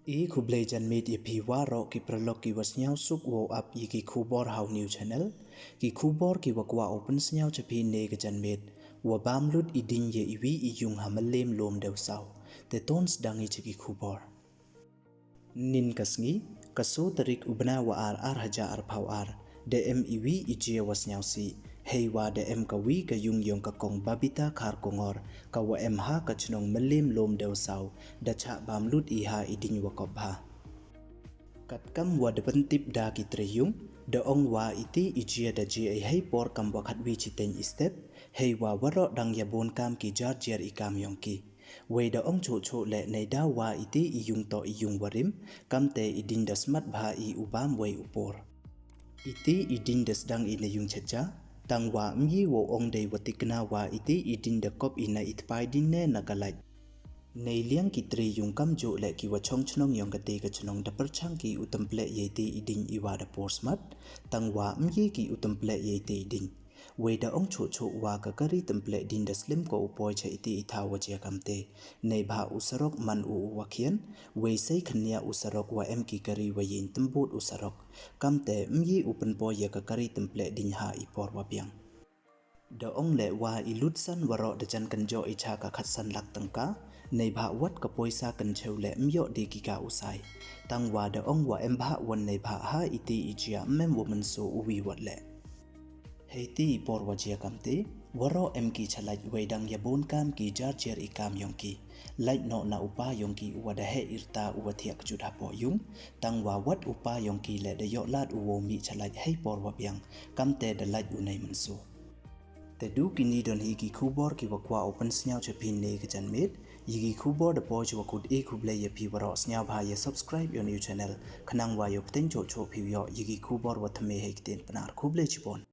Kublai jan made ye pi waro ki prolog ki was nyau suk wo up ye ki kubor how new channel ki kubor ki wakwa open nyau chapi ne ga jan made wa Baam lut I diññ ye iwi I yung ha Myllein Lumdewsaw te tons dangi ki kubor nin kasngi kaso tarik ubna wa ar haja ar pau ar de em iwi ije was nyau si hei wa de em ka wi ka yung yong ka kong babita khar kongor ka wa em ha ka chnong Myllein Lumdewsaw da cha Baam lut I ha I diññ wa kopha kat kam wa de pentip da ki treyung de ong wa iti ije da je ai hei por kam wa khat wi chiten step hei wa waro dang ya bon kam ki jar jer I kam yong ki wei da ong cho le nei da wa iti I yung to I yung warim kam te I diññ das mat bha I ubam wei upor iti I diññ das dang I ne yung chacha tang wa myi wo ong dei watikna wa iti I diññ da kop I na itpai din ne na galaj nei liang ki tri yung kam jo le ki wa chong chnong yong ka te ka chnong da perchang ki utample ye te I diññ I wa da porsmat tang wa myi ki utample ye te I diññ wei da ong cho wa ka kari temple din da slim ko upoi cha iti itha wa je kamte nei bha usarok man u wakhian wei sei khania usarok wa em ki kari wa yin tembut usarok kamte myi upen po ye ka kari temple din ha I por wa piang da ong le wa I lut san waro da jan kan jo I cha ka khat san lak tangka nei bha wat ka poisa kan cheu le myo de ki ka usai tang wa da ong wa em bha wan nei bha ha iti ijia mem woman so uwi wat le heiti por wajia kamte waro em ki chalaj weidang ya bon kam ki jar jer I kam yong ki lait no na upa yong ki wada he irta uwathiak judha po yung tang wa wat upa yong ki le de yo lat uwo mi chalaj hei por wabyang kamte de laj unai manso te du ki ni don hi ki kubor ki wakwa open snyau chapin ne ga jan med yigi kubor de po jo kut kuble ye pi waro snyau bha ye subscribe your new channel khanang wa yo pten cho phi yo yigi kubor wa thame he kiten panar kuble chipon